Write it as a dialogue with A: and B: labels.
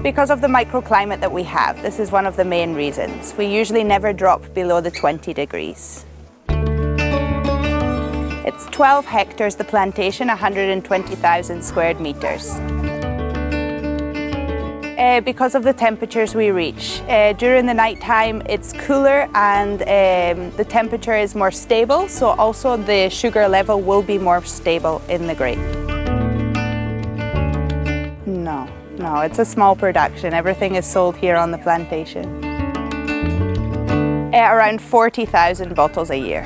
A: Because of the microclimate that we have, this is one of the main reasons. We usually never drop below the 20 degrees. It's 12 hectares, the plantation, 120,000 square meters. Because of the temperatures we reach. During the night time it's cooler and the temperature is more stable, so also the sugar level will be more stable in the grape. No, it's a small production. Everything is sold here on the plantation. Around 40,000 bottles a year.